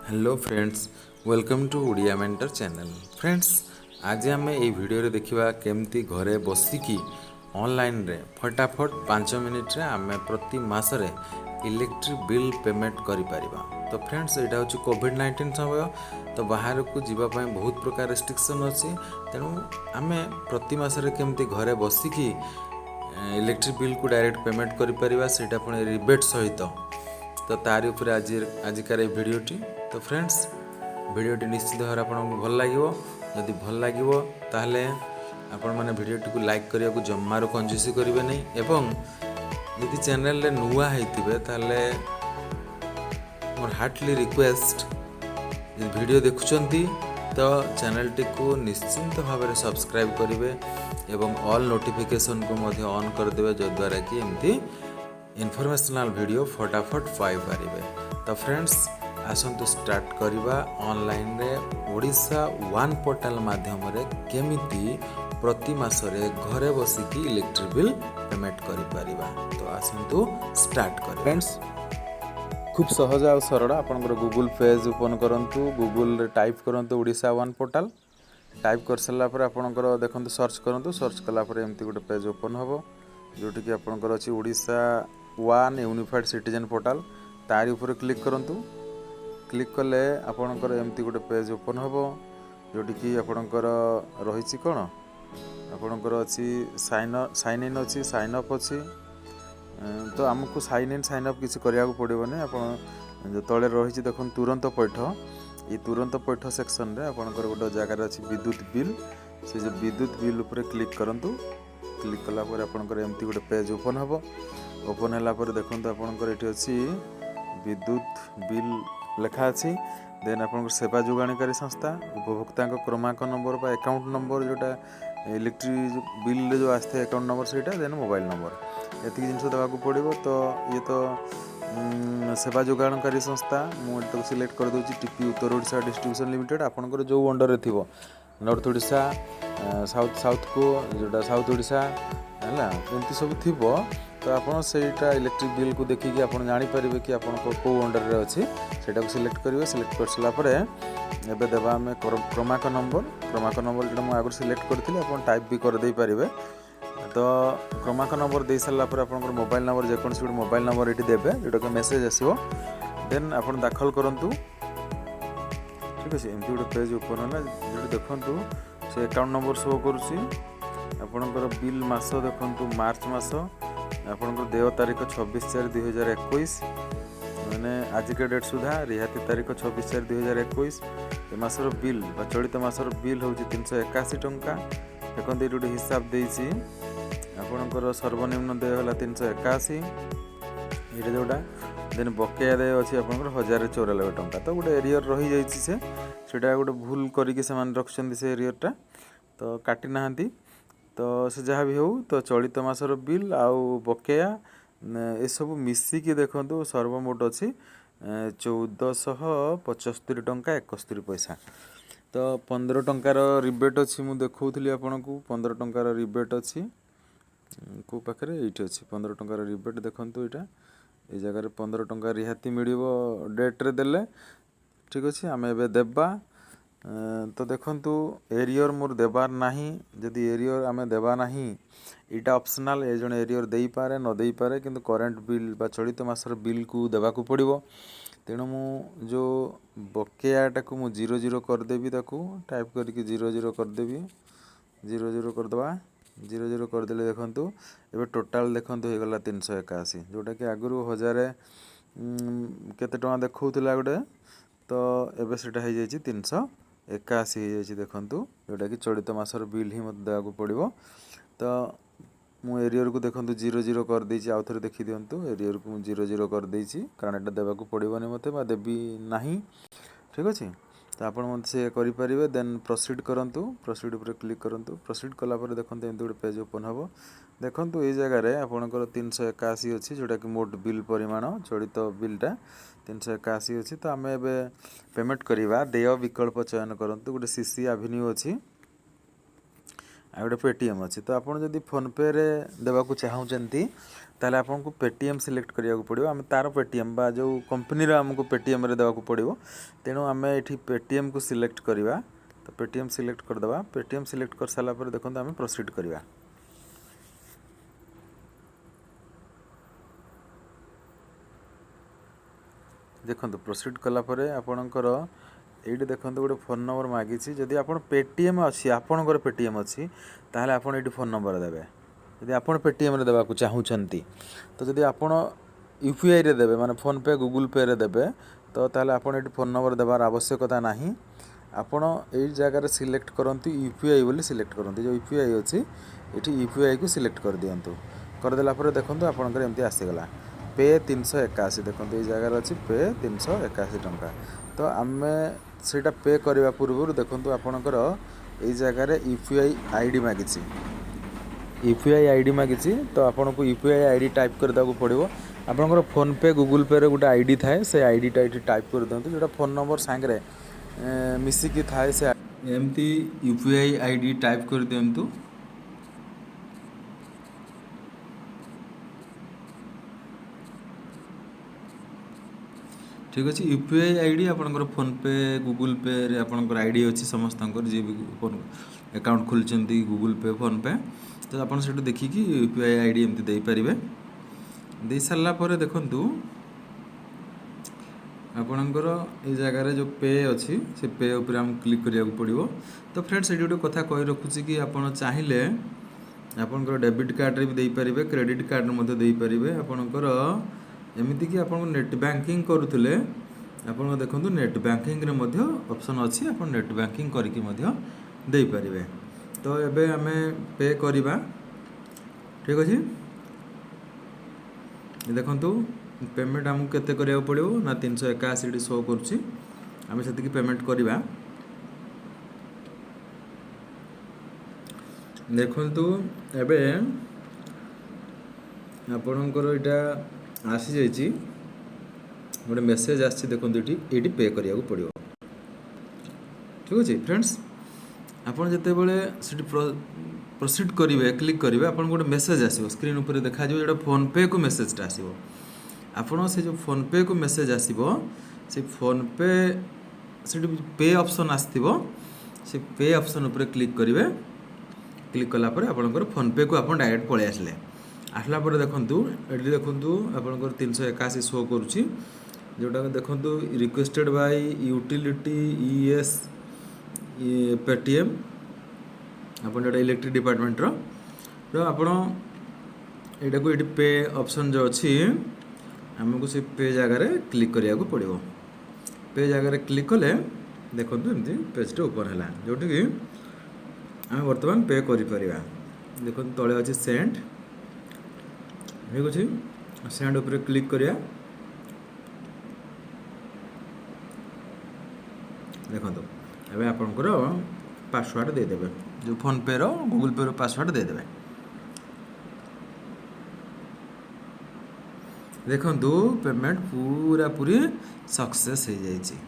Hello friends, welcome to Odia mentor channel. Friends, आज आम ये वीडियो देखा केमती घरे बसिकी ऑनलाइन रे फटाफट 5 मिनिट रे आम प्रति मासरे इलेक्ट्रिक बिल पेमेंट करि परिबा। तो फ्रेंड्स, यहाँ हूँ कोविड-19 समय। तो बाहर को जीवाई बहुत प्रकार रेस्ट्रिक्शन अच्छी, तेणु आम प्रति मासरे केमती घरे बसिकी इलेक्ट्रिक बिल को डायरेक्ट पेमेंट करि परिबा, सेटा पुणी रिबेट सहित। तो तारी उपरे आजिकार ये भिडियोटी। तो फ्रेंड्स, भिडियोटी निश्चित भाव आपको भल लगे। जदि भल लगे ताहले आपण मैंने भिडियोटी को लाइक करने को जमारू कंजूसी करेंगे नहीं। एवं यदि चैनल रे नुआ होइतिबे ताहले मोर हार्टली रिक्वेस्ट, वीडियो देखुचंती तो चैनल टी को निश्चिंत भाव में सब्सक्राइब करेंगे एवं ऑल नोटिफिकेशन को मध्य ऑन करदे, जद्वारा कि एमती इनफॉरमेशनल वीडियो फटाफट पाई पारे। तो फ्रेंड्स, आसंतु स्टार्ट करवा ऑनलाइन रे ओडिशा वन पोर्टल माध्यम रे केमिति प्रति मासरे घरे बसिकी इलेक्ट्रिक बिल पेमेंट करि परिबा। तो आसंतु स्टार्ट कर फ्रेंड्स। खूब सहज आ सरल आपनकर गूगल पेज ओपन करंतु, गूगल रे टाइप करंतु ओडिशा वन पोर्टल। टाइप कर सारा पर आपनकर देखंतु सर्च करंतु, सर्च कला पर एमती गोटे पेज ओपन हबो जोटी कि आपनकर अछि Odisha one unified citizen portal. तारी ऊपर क्लिक करंतु। क्लिक कले आपनकर एमती गोटे पेज ओपन हबो जोटी कि आपनकर रहिछि कोन, आपनकर अछि साइन इन अछि, साइन अप अछि। तो आमको साइन इन साइन अप किसी करिया को पड़ोनी। आपन जो तले रही देखो तुरंत पैठ, ये तुरंत पैठ सेक्शन रे आपनकर गोटे जगार अच्छी विद्युत बिल। से जो विद्युत बिल उपर क्लिक करंतु। क्लिक कला पर आपनकर एमती गोटे पेज ओपन हबो। ओपन होला पर देखंतु आपनकर एठी अछि विद्युत बिल लेखा अछि। देन आपनकर सेवा जोगाणकारी संस्था, उपभोक्ता क्रमांक नंबर बा अकाउंट नंबर जोटा इलेक्ट्रिक बिल जो आसते अकाउंट नंबर सेटा, देन मोबाइल नंबर, एतिक जिनस देवाक पड़ो। तो ये तो सेवा जोगाणकारी संस्था मुझे सिलेक्ट कर दूसरी टीपी उत्तर ओडिशा डिस्ट्रीब्यूशन लिमिटेड। आपनकर जो अंडर रे थिबो, नॉर्थ ओडिशा, साउथ को जोटा साउथ ओडिशा है एमती सब थी। तो आपड़ सेटा इलेक्ट्रिक बिल को देखिए आप जानीपर कि आप कौ अंडर रे अच्छी सेटा को सिलेक्ट करेंगे। सिलेक्ट कर सारापर एवं देवा आम क्रमांक नंबर जो मुझे आगे सिलेक्ट करी आप टाइप भी करदे पारे। तो क्रमांक नंबर दे सारापर आप मोबाइल नंबर जेकोसी गोटे मोबाइल नंबर ये देवे जोटा कि मेसेज आसो। देन आप दाखल करूँ। ठीक अच्छे, एमती गोटे पेज ओपन है जो देखूँ से अकाउंट नंबर शो करुँची। आपणकर बिल मास देखूँ मार्च मास, आपणकर देय तारीख 26/4/2021, मैंने आज के डेट सुधा रिहाती तारीख 26/4/2021। ए मासर बिल चलित मासर बिल हूँ 381 टंका। देखो ये गोटे हिसाब देती आपणकर सर्वनिम्न देय है 381 ये जोटा। देन बकेया देय अच्छी आप 1094 टंका। तो गोटे एरियर रही जाटा गोटे भूल करके रखुच्च से एरियरटा, तो काटी ना। तो से जहाँ भी हो, तो चलित मासर बिल आउ बकेया ये सब मिसिकी देखो सर्वमोट अच्छी 1475 टंका 71 पैसा। तो 15 टंकार रिबेट अच्छी, मुझे देखी आपन को 15 टंकार रिबेट अच्छी को पाखे ये अच्छी 15 टंकार रिबेट। देखूँ यहाँ ये जगह 15 टंका रिहाती मिल डेट्रे देले। ठीक अच्छे, आम ए देवा। तो देखंतु एरियर मोर देबार नाही। जदि एरियर आम देबा नाही, इटा ऑप्शनल, ए जन एरियर देई पारे न देई पारे, किंतु करेंट बिल बा चलित मासर बिल को देबाकू पड़िबो। तेणु मु जो बकेयाटा को मु 00 करदेवी, ताकू टाइप करके 00 करदेवी, 00 करदवा। 00 करदेले देखंतु एबे टोटाल देखंतु हो गला 381, जोटा कि आगु 1000 केते टका देखौथिला गोटे। तो एबे सेटा हो जाइए 381 हो जाइए देखंतु, जोटा कि चलित मासर बिल ही मत देवाक पड़ो। तो मु एरियर को देखंतु 00 कर देछि। आउ थरे देखि दियंतु, एरियर को 00 कर देछि, कारण एटा देवाक पड़ोनी मते बा देबी नाही। ठीक अच्छे, तो आप से करेंगे। देन प्रोसीड करंतु, प्रोसीड पर क्लिक करंतु। प्रोसीड कला पर देखंतु एमती गोटे पेज ओपन हम। देखंतु ये जगार आपणकर 381 अच्छी, जोटा कि मोट बिल परिमाण चलित बिलटा 381 अच्छी। तो आम ए पेमेंट करवा देय विकल्प चयन करंतु। गोटे सीसी एवेन्यू अच्छी, आ गोटे पेटीएम अच्छी तो आपड़ जब फोन पे रे देवाक चाहूँगी ताले आपको पेटीएम सिलेक्ट करिया पड़ो आम तार पेटीएम बा जो कंपनी आमको पेटीएम रे देवाक पड़ो तेणु आम ये पेटीएम को सिलेक्ट करवा तो पेटीएम सिलेक्ट करदे पेटीएम सिलेक्ट कर सारापर देखो आम प्रोसीड करवा देखो प्रोसीड कलापर आपणकर ये देखो गोटे फोन नंबर मागी जदि आप पेटीएम अच्छी आपणकर पेटीएम अच्छी ताहले आप ये फोन नंबर देवे जदि आप पेटीएम रे देवाक चाहूँगी तो जदि आप यूपीआई रे देवे माने फोन पे गूगल पे रे देवे तो ताहले आप ये फोन नंबर देवार आवश्यकता नहीं आपण यही जगह सिलेक्ट करती यूपीआई बोली सिलेक्ट करती जो यूपीआई अच्छी ये यूपीआई को सिलेक्ट कर दिंतु करदेला देखो आपंकर एमती आसीगला पे 381 देखो ये जगार अच्छी पे 381 टंका तो आम सेटा पे करने पूर्व देखो आपणकर ये जगार यूपीआई आईडी मागी यूपीआई आईडी मागी तो आपन को यूपीआई आईडी टाइप कर देवाक पड़ो आपणकर फोन पे गूगल पे रे गोटे आईडी थाए से आईडीटा ये टाइप कर दिंतु जोटा फोन नंबर सांगे मिसिकी थाए से एमती यूपीआई आईडी टाइप कर दिंतु ठीक अच्छे यूपीआई आईडी आपंकर फोन पे गूगल पे रे आपंकर आईडी अच्छी समस्त जी भी फोन अकाउंट खोलते गूगल पे फोन पे तो आप देखिए यूपीआई आईडी एमती दे पारे दे सारापर देखु आपणकर ये जगार जो पे अच्छी से पे उपर आम क्लिक करिया पड़ो तो फ्रेंड्स ये गोटे कथा कही रखुची कि आप चाहिए आपंकर डेबिट कार्ड रे भी दे पारे क्रेडिट कार्ड में दे पारे आपणकर एमती कि आप नेट बैंकिंग करुले आप देखो नेट बैंकिंग रे मध्य ऑप्शन अच्छी आप नेट बैंकिंग करके दे पारे तो एबे आमे पे करवा ठीक अच्छे देखु पेमेंट आमको केते करिया पड़ो ना 381 शो करुच्ची आम से पेमेंट करवा देखु एबे आपणकर इटा आसी जाइए गोटे मेसेज आसी देखो ये पे करिया पड़ो ठीक अच्छे फ्रेंड्स आपड़ जितेबाला से प्रोसीड करेंगे क्लिक करेंगे आपको गोटे मेसेज आसो स्क्रीन उपर देखा जो फोन पे को मेसेजटा आसो आपड़ से जो फोन पे को मेसेज आसो से फोन पे से पे ऑप्शन आसो से पे ऑप्शन उपर क्लिक करेंगे क्लिक कलापर आपंकर फोन पे को आप डायरेक्ट पलि आसले आसला पर देखु ये देखु आपंकर 381 शो करुच्ची जोटा देखु रिक्वेस्टेड बाय यूटिलिटी ईएस पेटीएम आप जो इलेक्ट्रिक डिपार्टमेंट रो आपड़ यहाँ को ये पे ऑप्शन जो अच्छी आमको से पे जगार क्लिक करिया पड़ो पे जगार क्लिक कले देखो एमती पेजटा ओपन है जोटि कि आम बर्तमान पे करें देखो तले अच्छे सेंड ठीक अच्छे सेंड उपर क्लिक करिया देखो एवं आपंकर पासवर्ड देदेवे जो फोन पे रो गूगल पे रो पासवर्ड देदेवे देखो पेमेंट पूरा पूरी सक्सेस हो जाइए।